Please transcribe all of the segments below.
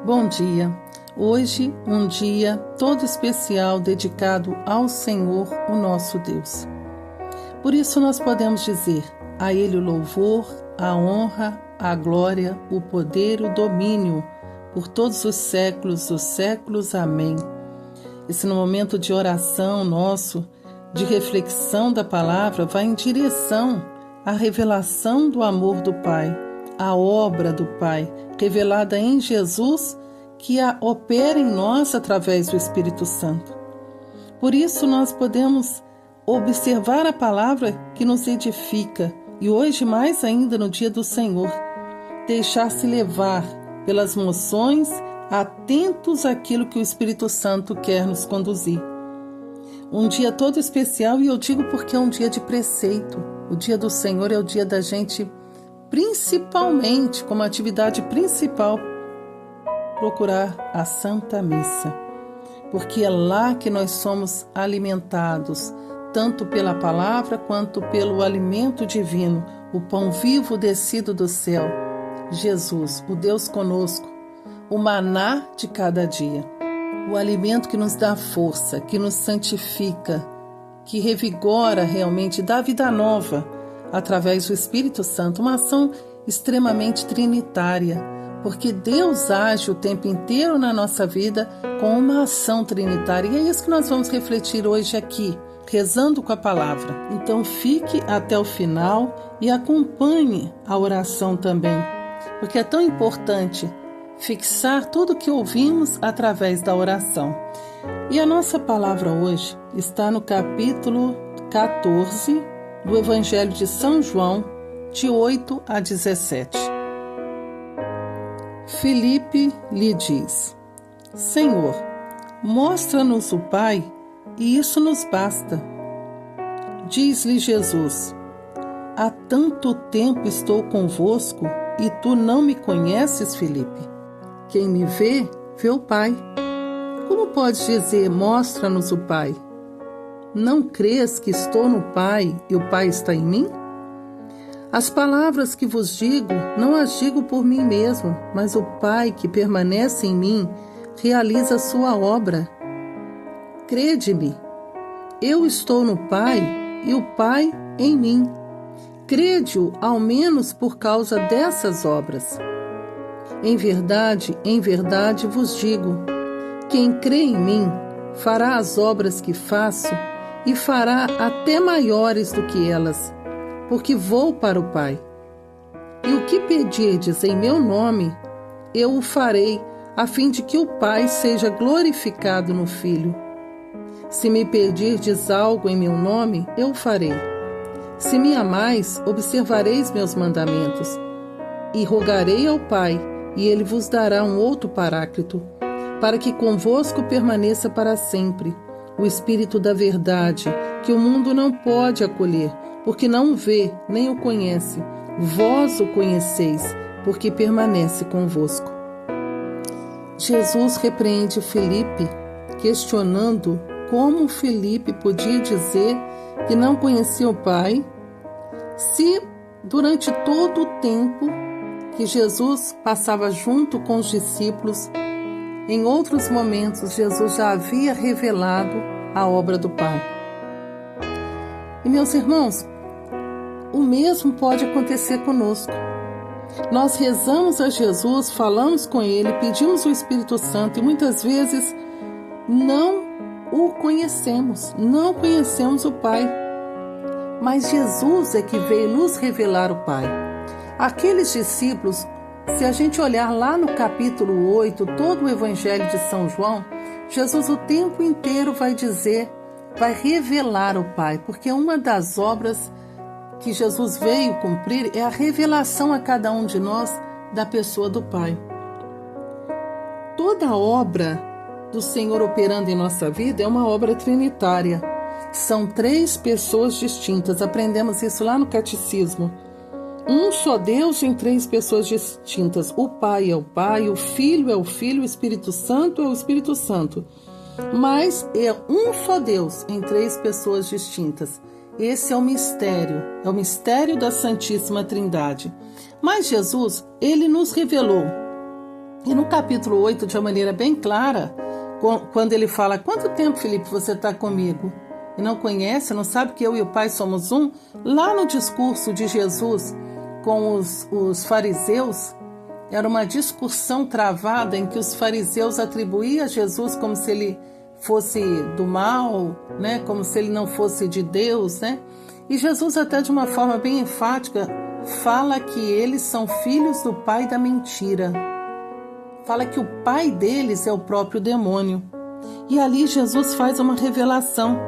Bom dia! Hoje, um dia todo especial dedicado ao Senhor, o nosso Deus. Por isso nós podemos dizer: a Ele o louvor, a honra, a glória, o poder e o domínio por todos os séculos dos séculos. Amém. Esse momento de oração nosso, de reflexão da palavra, vai em direção à revelação do amor do Pai, a obra do Pai, revelada em Jesus, que a opera em nós através do Espírito Santo. Por isso nós podemos observar a palavra que nos edifica e hoje mais ainda no dia do Senhor, deixar-se levar pelas moções, atentos àquilo que o Espírito Santo quer nos conduzir. Um dia todo especial, e eu digo porque é um dia de preceito. O dia do Senhor é o dia da gente, principalmente, como atividade principal, procurar a Santa Missa, porque é lá que nós somos alimentados, tanto pela palavra quanto pelo alimento divino, o pão vivo descido do céu, Jesus, o Deus conosco, o maná de cada dia, o alimento que nos dá força, que nos santifica, que revigora realmente, dá vida nova através do Espírito Santo, uma ação extremamente trinitária, porque Deus age o tempo inteiro na nossa vida com uma ação trinitária. E é isso que nós vamos refletir hoje aqui, rezando com a palavra. Então fique até o final e acompanhe a oração também, porque é tão importante fixar tudo o que ouvimos através da oração. E a nossa palavra hoje está no capítulo 14 do Evangelho de São João, de 8 a 17. Filipe lhe diz: Senhor, mostra-nos o Pai, e isso nos basta. Diz-lhe Jesus: há tanto tempo estou convosco, e tu não me conheces, Filipe? Quem me vê, vê o Pai. Como podes dizer, mostra-nos o Pai? Não crês que estou no Pai e o Pai está em mim? As palavras que vos digo, não as digo por mim mesmo, mas o Pai que permanece em mim realiza a sua obra. Crede-me, eu estou no Pai e o Pai em mim. Crede-o ao menos por causa dessas obras. Em verdade vos digo, quem crê em mim fará as obras que faço e fará até maiores do que elas, porque vou para o Pai. E o que pedirdes em meu nome, eu o farei, a fim de que o Pai seja glorificado no Filho. Se me pedirdes algo em meu nome, eu o farei. Se me amais, observareis meus mandamentos. E rogarei ao Pai, e ele vos dará um outro Paráclito, para que convosco permaneça para sempre, o Espírito da verdade, que o mundo não pode acolher, porque não o vê, nem o conhece. Vós o conheceis, porque permanece convosco. Jesus repreende Filipe, questionando como Filipe podia dizer que não conhecia o Pai, se durante todo o tempo que Jesus passava junto com os discípulos, em outros momentos Jesus já havia revelado a obra do Pai. E meus irmãos, o mesmo pode acontecer conosco. Nós rezamos a Jesus, falamos com Ele, pedimos o Espírito Santo e muitas vezes não o conhecemos, não conhecemos o Pai. Mas Jesus é que veio nos revelar o Pai. Aqueles discípulos, se a gente olhar lá no capítulo 8, todo o Evangelho de São João, Jesus o tempo inteiro vai dizer, vai revelar o Pai, porque uma das obras que Jesus veio cumprir é a revelação a cada um de nós da pessoa do Pai. Toda obra do Senhor operando em nossa vida é uma obra trinitária. São 3 pessoas distintas, aprendemos isso lá no Catecismo. Um só Deus em 3 pessoas distintas. O Pai é o Pai, o Filho é o Filho, o Espírito Santo é o Espírito Santo. Mas é um só Deus em 3 pessoas distintas. Esse é o mistério da Santíssima Trindade. Mas Jesus, ele nos revelou E no capítulo 8, de uma maneira bem clara, quando ele fala: quanto tempo, Filipe, você está comigo? E não conhece, não sabe que eu e o Pai somos um? Lá no discurso de Jesus com os fariseus, era uma discussão travada em que os fariseus atribuíam a Jesus como se ele fosse do mal, né? Como se ele não fosse de Deus, né? E Jesus, até de uma forma bem enfática, fala que eles são filhos do pai da mentira. Fala que o pai deles é o próprio demônio. E ali Jesus faz uma revelação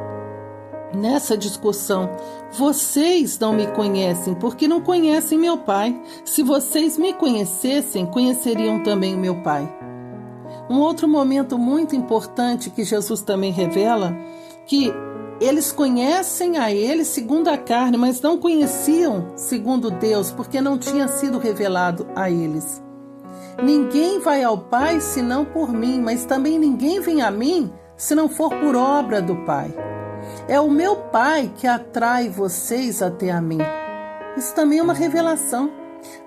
nessa discussão: vocês não me conhecem porque não conhecem meu Pai. Se vocês me conhecessem, conheceriam também o meu Pai. Um outro momento muito importante que Jesus também revela, que eles conhecem a ele segundo a carne, mas não conheciam segundo Deus, porque não tinha sido revelado a eles. Ninguém vai ao Pai senão por mim, mas também ninguém vem a mim se não for por obra do Pai. É o meu Pai que atrai vocês até a mim. Isso também é uma revelação.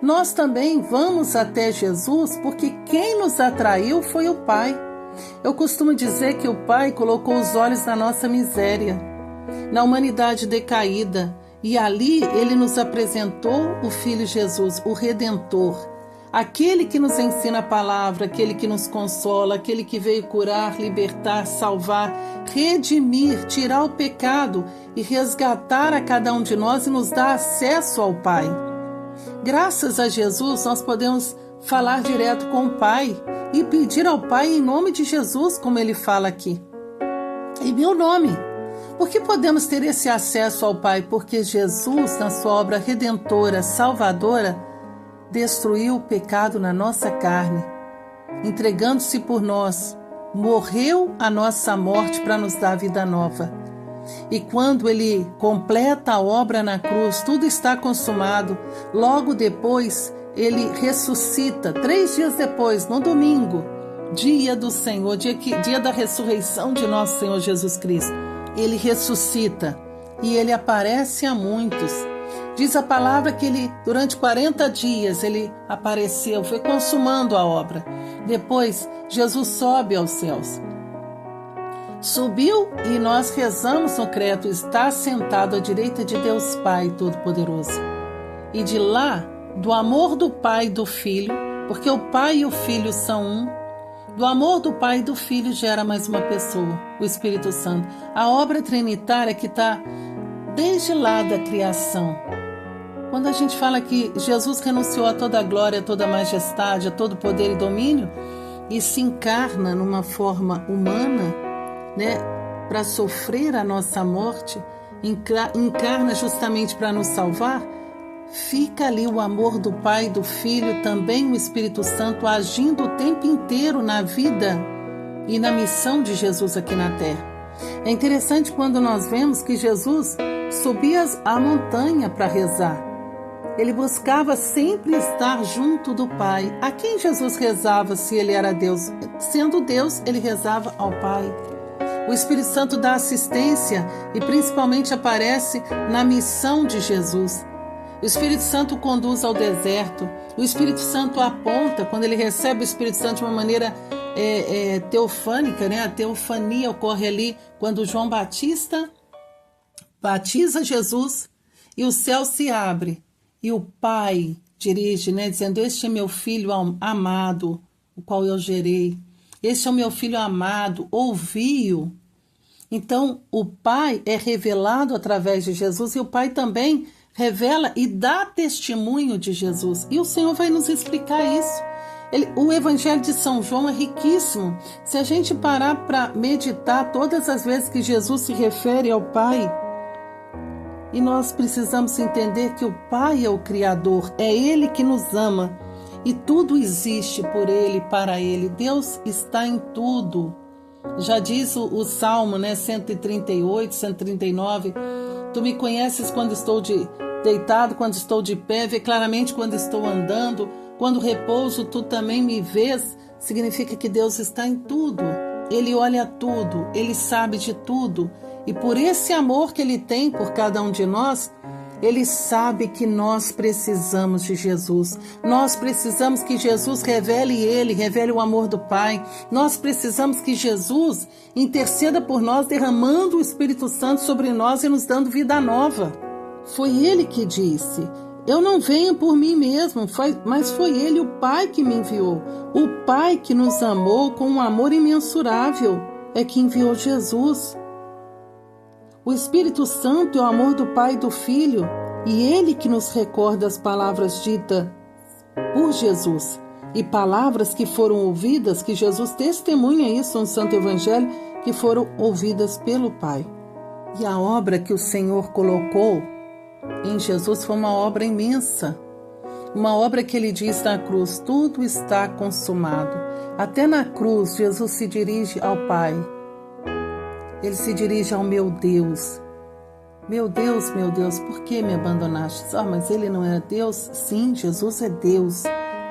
Nós também vamos até Jesus porque quem nos atraiu foi o Pai. Eu costumo dizer que o Pai colocou os olhos na nossa miséria, na humanidade decaída, e ali Ele nos apresentou o Filho Jesus, o Redentor, aquele que nos ensina a palavra, aquele que nos consola, aquele que veio curar, libertar, salvar, redimir, tirar o pecado e resgatar a cada um de nós e nos dar acesso ao Pai. Graças a Jesus, nós podemos falar direto com o Pai e pedir ao Pai em nome de Jesus, como ele fala aqui. Em meu nome. Por que podemos ter esse acesso ao Pai? Porque Jesus, na sua obra redentora, salvadora, destruiu o pecado na nossa carne, entregando-se por nós, morreu a nossa morte para nos dar vida nova. E quando ele completa a obra na cruz, tudo está consumado. Logo depois, ele ressuscita, 3 dias depois, no domingo, dia do Senhor, dia da ressurreição de nosso Senhor Jesus Cristo. Ele ressuscita e ele aparece a muitos. Diz a palavra que ele, durante 40 dias, ele apareceu, foi consumando a obra. Depois, Jesus sobe aos céus. Subiu e nós rezamos no credo: está sentado à direita de Deus Pai Todo-Poderoso. E de lá, do amor do Pai e do Filho, porque o Pai e o Filho são um, do amor do Pai e do Filho gera mais uma pessoa, o Espírito Santo. A obra trinitária que está desde lá da criação. Quando a gente fala que Jesus renunciou a toda a glória, a toda a majestade, a todo poder e domínio, e se encarna numa forma humana, né, para sofrer a nossa morte, encarna justamente para nos salvar, fica ali o amor do Pai e do Filho, também o Espírito Santo agindo o tempo inteiro na vida e na missão de Jesus aqui na terra. É interessante quando nós vemos que Jesus subia a montanha para rezar. Ele buscava sempre estar junto do Pai. A quem Jesus rezava se ele era Deus? Sendo Deus, ele rezava ao Pai. O Espírito Santo dá assistência e principalmente aparece na missão de Jesus. O Espírito Santo conduz ao deserto. O Espírito Santo aponta, quando ele recebe o Espírito Santo de uma maneira teofânica, né? A teofania ocorre ali quando João Batista batiza Jesus e o céu se abre. E o Pai dirige, né? Dizendo: este é meu filho amado, o qual eu gerei. Este é o meu filho amado, ouvi-o. Então, o Pai é revelado através de Jesus e o Pai também revela e dá testemunho de Jesus. E o Senhor vai nos explicar isso. O Evangelho de São João é riquíssimo. Se a gente parar para meditar todas as vezes que Jesus se refere ao Pai, e nós precisamos entender que o Pai é o Criador, é Ele que nos ama e tudo existe por Ele, para Ele. Deus está em tudo. Já diz o Salmo, né, 138, 139, tu me conheces quando estou deitado, quando estou de pé, vê claramente quando estou andando, quando repouso, tu também me vês. Significa que Deus está em tudo, Ele olha tudo, Ele sabe de tudo, e por esse amor que Ele tem por cada um de nós, Ele sabe que nós precisamos de Jesus. Nós precisamos que Jesus revele o amor do Pai. Nós precisamos que Jesus interceda por nós, derramando o Espírito Santo sobre nós e nos dando vida nova. Foi Ele que disse: eu não venho por mim mesmo, mas foi Ele, o Pai, que me enviou. O Pai que nos amou com um amor imensurável é que enviou Jesus. O Espírito Santo é o amor do Pai e do Filho, e Ele que nos recorda as palavras ditas por Jesus e palavras que foram ouvidas, que Jesus testemunha isso no Santo Evangelho, que foram ouvidas pelo Pai. E a obra que o Senhor colocou em Jesus foi uma obra imensa, uma obra que Ele diz na cruz: tudo está consumado. Até na cruz, Jesus se dirige ao Pai. Ele se dirige ao meu Deus. Meu Deus, por que me abandonaste? Mas Ele não é Deus? Sim, Jesus é Deus.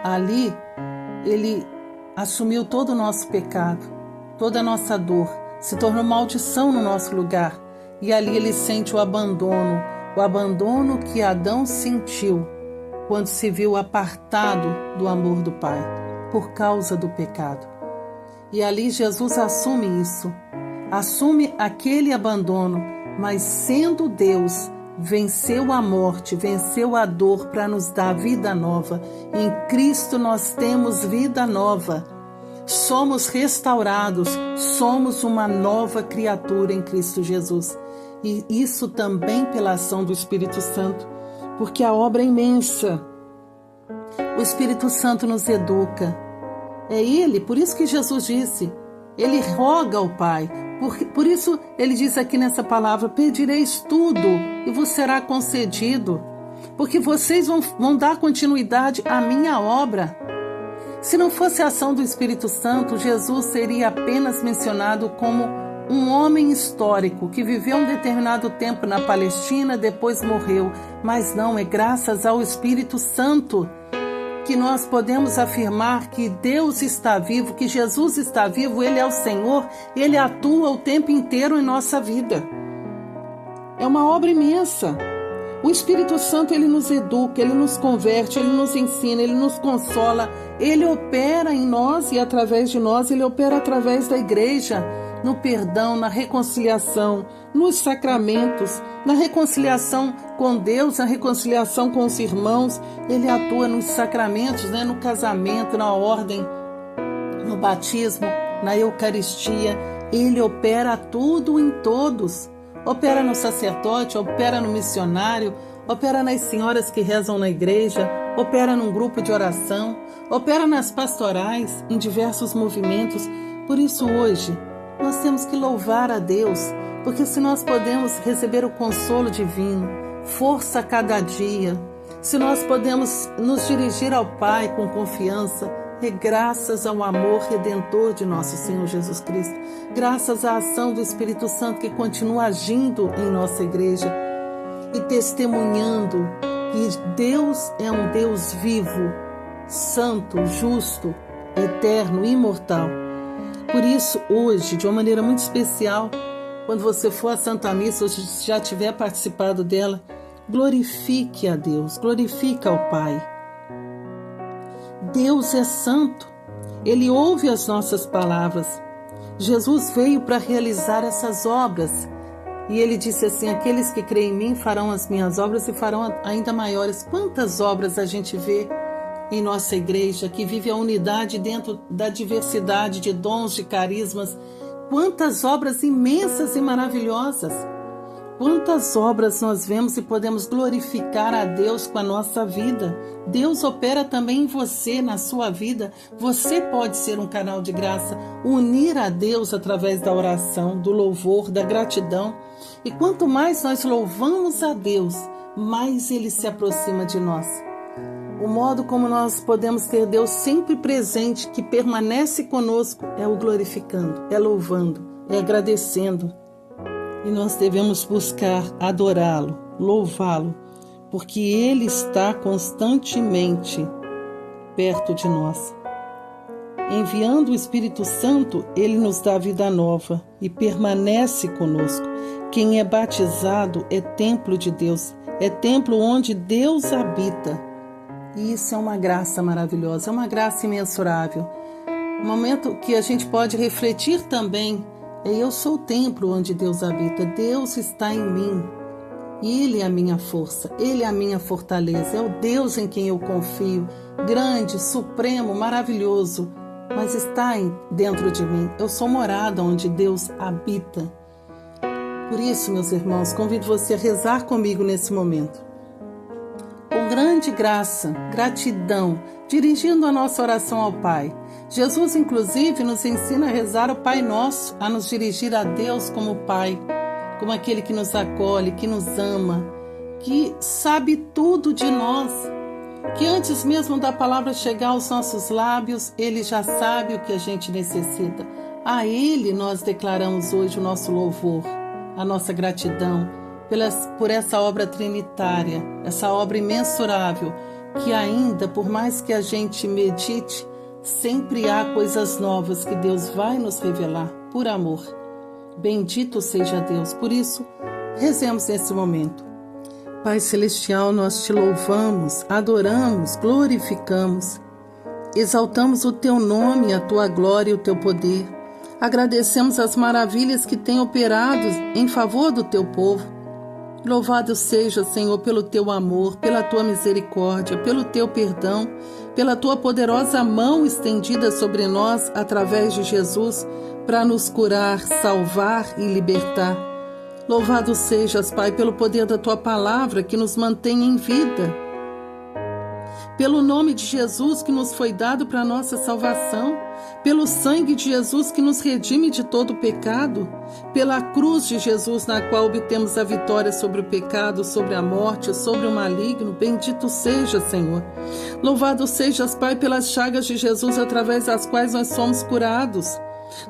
Ali, Ele assumiu todo o nosso pecado, toda a nossa dor, se tornou maldição no nosso lugar. E ali Ele sente o abandono que Adão sentiu quando se viu apartado do amor do Pai, por causa do pecado. E ali Jesus assume isso. Assume aquele abandono, mas sendo Deus, venceu a morte, venceu a dor para nos dar vida nova. Em Cristo nós temos vida nova. Somos restaurados, somos uma nova criatura em Cristo Jesus. E isso também pela ação do Espírito Santo, porque a obra é imensa. O Espírito Santo nos educa. É Ele, por isso que Jesus disse, Ele roga ao Pai. Por isso Ele diz aqui nessa palavra: pedireis tudo e vos será concedido, porque vocês vão dar continuidade à minha obra. Se não fosse a ação do Espírito Santo, Jesus seria apenas mencionado como um homem histórico que viveu um determinado tempo na Palestina, depois morreu. Mas não, é graças ao Espírito Santo que nós podemos afirmar que Deus está vivo, que Jesus está vivo, Ele é o Senhor, Ele atua o tempo inteiro em nossa vida. É uma obra imensa. O Espírito Santo, Ele nos educa, Ele nos converte, Ele nos ensina, Ele nos consola, Ele opera em nós e através de nós, Ele opera através da igreja, no perdão, na reconciliação, nos sacramentos, na reconciliação com Deus, na reconciliação com os irmãos. Ele atua nos sacramentos, no casamento, na ordem, no batismo, na Eucaristia. Ele opera tudo em todos. Opera no sacerdote, opera no missionário, opera nas senhoras que rezam na igreja, opera num grupo de oração, opera nas pastorais, em diversos movimentos. Por isso hoje nós temos que louvar a Deus, porque se nós podemos receber o consolo divino, força a cada dia, se nós podemos nos dirigir ao Pai com confiança, é graças ao amor redentor de nosso Senhor Jesus Cristo, graças à ação do Espírito Santo que continua agindo em nossa igreja e testemunhando que Deus é um Deus vivo, santo, justo, eterno, imortal. Por isso, hoje, de uma maneira muito especial, quando você for à Santa Missa, ou já tiver participado dela, glorifique a Deus, glorifique ao Pai. Deus é santo, Ele ouve as nossas palavras. Jesus veio para realizar essas obras. E Ele disse assim: aqueles que creem em mim farão as minhas obras e farão ainda maiores. Quantas obras a gente vê em nossa igreja, que vive a unidade dentro da diversidade de dons, de carismas. Quantas obras imensas e maravilhosas. Quantas obras nós vemos e podemos glorificar a Deus com a nossa vida. Deus opera também em você, na sua vida. Você pode ser um canal de graça, unir a Deus através da oração, do louvor, da gratidão. E quanto mais nós louvamos a Deus, mais Ele se aproxima de nós. O modo como nós podemos ter Deus sempre presente, que permanece conosco, é o glorificando, é louvando, é agradecendo. E nós devemos buscar adorá-lo, louvá-lo, porque Ele está constantemente perto de nós. Enviando o Espírito Santo, Ele nos dá vida nova e permanece conosco. Quem é batizado é templo de Deus, é templo onde Deus habita. E isso é uma graça maravilhosa, é uma graça imensurável. Um momento que a gente pode refletir também é: eu sou o templo onde Deus habita, Deus está em mim. Ele é a minha força, Ele é a minha fortaleza, é o Deus em quem eu confio, grande, supremo, maravilhoso, mas está dentro de mim. Eu sou morada onde Deus habita. Por isso, meus irmãos, convido você a rezar comigo nesse momento. Com grande graça, gratidão, dirigindo a nossa oração ao Pai. Jesus, inclusive, nos ensina a rezar o Pai Nosso, a nos dirigir a Deus como Pai, como aquele que nos acolhe, que nos ama, que sabe tudo de nós, que antes mesmo da palavra chegar aos nossos lábios, Ele já sabe o que a gente necessita. A Ele nós declaramos hoje o nosso louvor, a nossa gratidão por essa obra trinitária, essa obra imensurável, que ainda, por mais que a gente medite, sempre há coisas novas que Deus vai nos revelar por amor. Bendito seja Deus. Por isso, rezemos nesse momento. Pai Celestial, nós te louvamos, adoramos, glorificamos, exaltamos o teu nome, a tua glória e o teu poder. Agradecemos as maravilhas que tem operado em favor do teu povo. Louvado seja, Senhor, pelo teu amor, pela tua misericórdia, pelo teu perdão, pela tua poderosa mão estendida sobre nós através de Jesus para nos curar, salvar e libertar. Louvado sejas, Pai, pelo poder da tua palavra que nos mantém em vida, pelo nome de Jesus que nos foi dado para a nossa salvação, pelo sangue de Jesus que nos redime de todo pecado, pela cruz de Jesus na qual obtemos a vitória sobre o pecado, sobre a morte, sobre o maligno. Bendito seja, Senhor. Louvado sejas, Pai, pelas chagas de Jesus através das quais nós somos curados.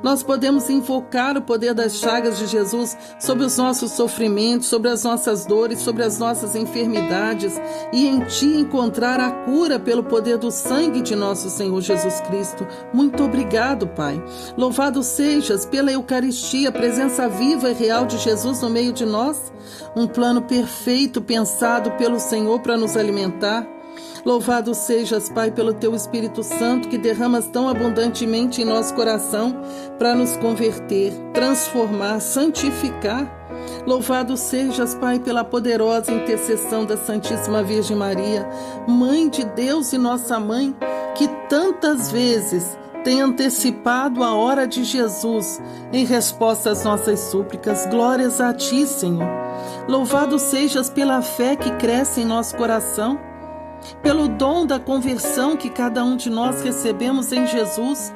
Nós podemos invocar o poder das chagas de Jesus sobre os nossos sofrimentos, sobre as nossas dores, sobre as nossas enfermidades e em Ti encontrar a cura pelo poder do sangue de nosso Senhor Jesus Cristo. Muito obrigado, Pai. Louvado sejas pela Eucaristia, presença viva e real de Jesus no meio de nós, um plano perfeito pensado pelo Senhor para nos alimentar. Louvado sejas, Pai, pelo Teu Espírito Santo que derramas tão abundantemente em nosso coração para nos converter, transformar, santificar. Louvado sejas, Pai, pela poderosa intercessão da Santíssima Virgem Maria, Mãe de Deus e nossa Mãe, que tantas vezes tem antecipado a hora de Jesus em resposta às nossas súplicas. Glórias a Ti, Senhor. Louvado sejas pela fé que cresce em nosso coração, pelo dom da conversão que cada um de nós recebemos em Jesus.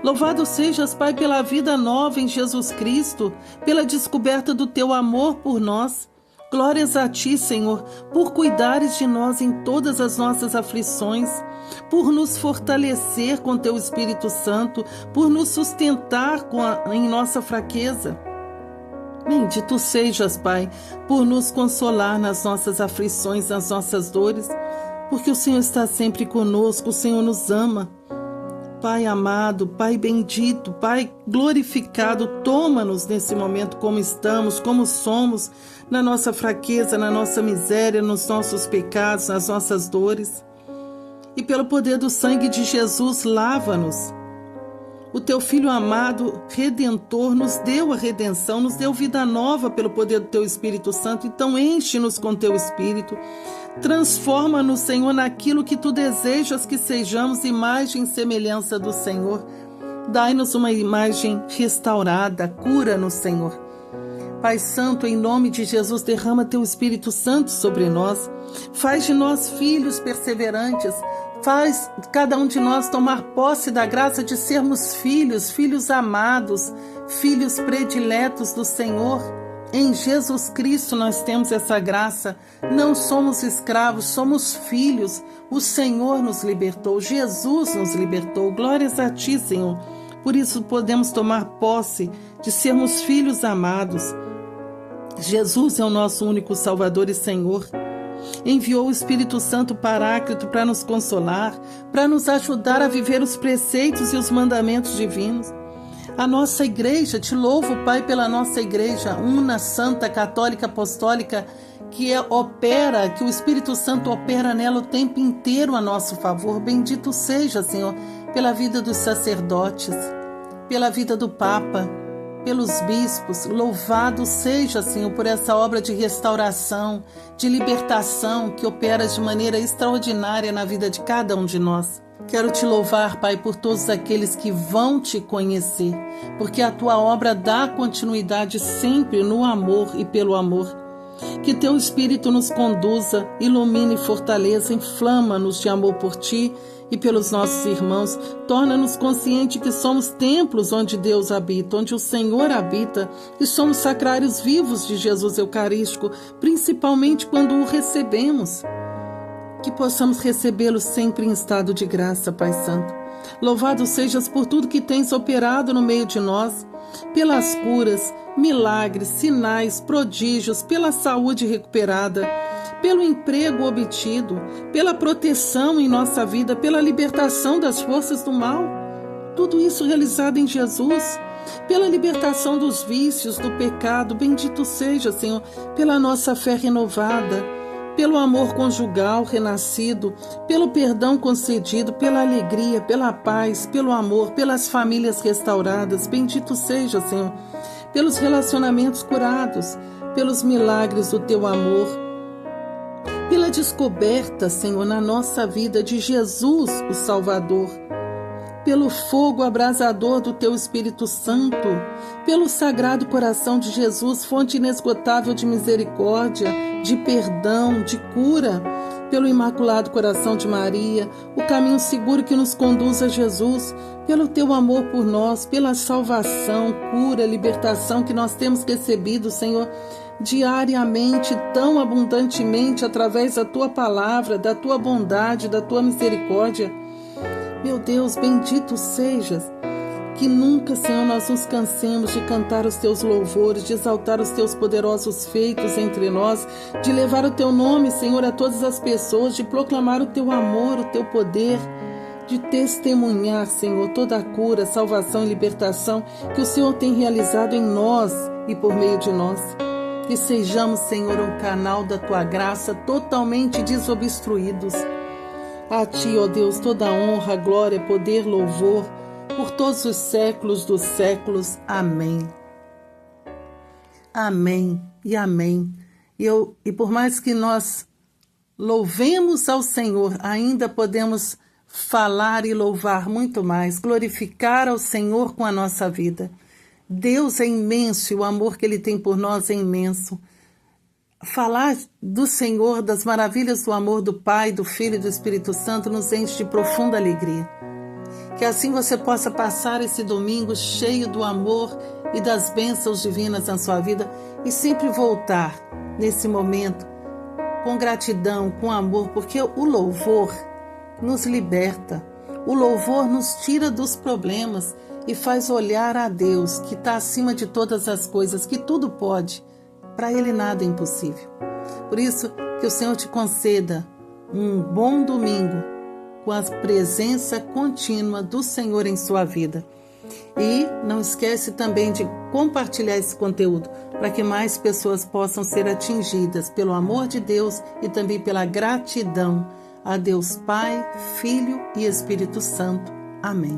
Louvado sejas, Pai, pela vida nova em Jesus Cristo, pela descoberta do Teu amor por nós. Glórias a Ti, Senhor, por cuidares de nós em todas as nossas aflições, por nos fortalecer com Teu Espírito Santo, por nos sustentar em nossa fraqueza. Bendito sejas, Pai, por nos consolar nas nossas aflições, nas nossas dores, porque o Senhor está sempre conosco, o Senhor nos ama. Pai amado, Pai bendito, Pai glorificado, toma-nos nesse momento como estamos, como somos, na nossa fraqueza, na nossa miséria, nos nossos pecados, nas nossas dores. E pelo poder do sangue de Jesus, lava-nos. O Teu Filho amado, Redentor, nos deu a redenção, nos deu vida nova pelo poder do Teu Espírito Santo. Então enche-nos com Teu Espírito. Transforma-nos, Senhor, naquilo que Tu desejas que sejamos, imagem e semelhança do Senhor. Dai-nos uma imagem restaurada, cura-nos, Senhor. Pai Santo, em nome de Jesus, derrama Teu Espírito Santo sobre nós. Faz de nós filhos perseverantes. Faz cada um de nós tomar posse da graça de sermos filhos, filhos amados, filhos prediletos do Senhor. Em Jesus Cristo nós temos essa graça. Não somos escravos, somos filhos. O Senhor nos libertou, Jesus nos libertou. Glórias a Ti, Senhor. Por isso podemos tomar posse de sermos filhos amados. Jesus é o nosso único Salvador e Senhor. Enviou o Espírito Santo Paráclito para nos consolar, para nos ajudar a viver os preceitos e os mandamentos divinos. A nossa igreja, te louvo, Pai, pela nossa igreja, una, santa, católica, apostólica, que o Espírito Santo opera nela o tempo inteiro a nosso favor. Bendito seja, Senhor, pela vida dos sacerdotes, pela vida do Papa, pelos bispos. Louvado seja, Senhor, por essa obra de restauração, de libertação que opera de maneira extraordinária na vida de cada um de nós. Quero te louvar, Pai, por todos aqueles que vão te conhecer, porque a tua obra dá continuidade sempre no amor e pelo amor. Que teu Espírito nos conduza, ilumine e fortaleça, inflama-nos de amor por ti e pelos nossos irmãos. Torna-nos conscientes que somos templos onde Deus habita, onde o Senhor habita, e somos sacrários vivos de Jesus Eucarístico, principalmente quando o recebemos. Que possamos recebê-lo sempre em estado de graça, Pai Santo. Louvado sejas por tudo que tens operado no meio de nós, pelas curas, milagres, sinais, prodígios, pela saúde recuperada, pelo emprego obtido, pela proteção em nossa vida, pela libertação das forças do mal. Tudo isso realizado em Jesus, pela libertação dos vícios, do pecado. Bendito seja, Senhor, pela nossa fé renovada, pelo amor conjugal renascido, pelo perdão concedido, pela alegria, pela paz, pelo amor, pelas famílias restauradas. Bendito seja, Senhor, pelos relacionamentos curados, pelos milagres do teu amor, pela descoberta, Senhor, na nossa vida de Jesus, o Salvador, pelo fogo abrasador do teu Espírito Santo, pelo sagrado coração de Jesus, fonte inesgotável de misericórdia, de perdão, de cura, pelo imaculado coração de Maria, o caminho seguro que nos conduz a Jesus, pelo teu amor por nós, pela salvação, cura, libertação que nós temos recebido, Senhor, diariamente, tão abundantemente, através da tua palavra, da tua bondade, da tua misericórdia. Meu Deus, bendito sejas, que nunca, Senhor, nós nos cansemos de cantar os teus louvores, de exaltar os teus poderosos feitos entre nós, de levar o teu nome, Senhor, a todas as pessoas, de proclamar o teu amor, o teu poder, de testemunhar, Senhor, toda a cura, salvação e libertação que o Senhor tem realizado em nós e por meio de nós. Que sejamos, Senhor, um canal da tua graça totalmente desobstruídos. A ti, ó Deus, toda honra, glória, poder, louvor, por todos os séculos dos séculos. Amém. Amém e amém. E por mais que nós louvemos ao Senhor, ainda podemos falar e louvar muito mais, glorificar ao Senhor com a nossa vida. Deus é imenso e o amor que Ele tem por nós é imenso. Falar do Senhor, das maravilhas do amor do Pai, do Filho e do Espírito Santo nos enche de profunda alegria. Que assim você possa passar esse domingo cheio do amor e das bênçãos divinas na sua vida e sempre voltar nesse momento com gratidão, com amor, porque o louvor nos liberta, o louvor nos tira dos problemas e faz olhar a Deus, que está acima de todas as coisas, que tudo pode. Para Ele nada é impossível. Por isso, que o Senhor te conceda um bom domingo com a presença contínua do Senhor em sua vida. E não esquece também de compartilhar esse conteúdo para que mais pessoas possam ser atingidas pelo amor de Deus e também pela gratidão a Deus Pai, Filho e Espírito Santo. Amém.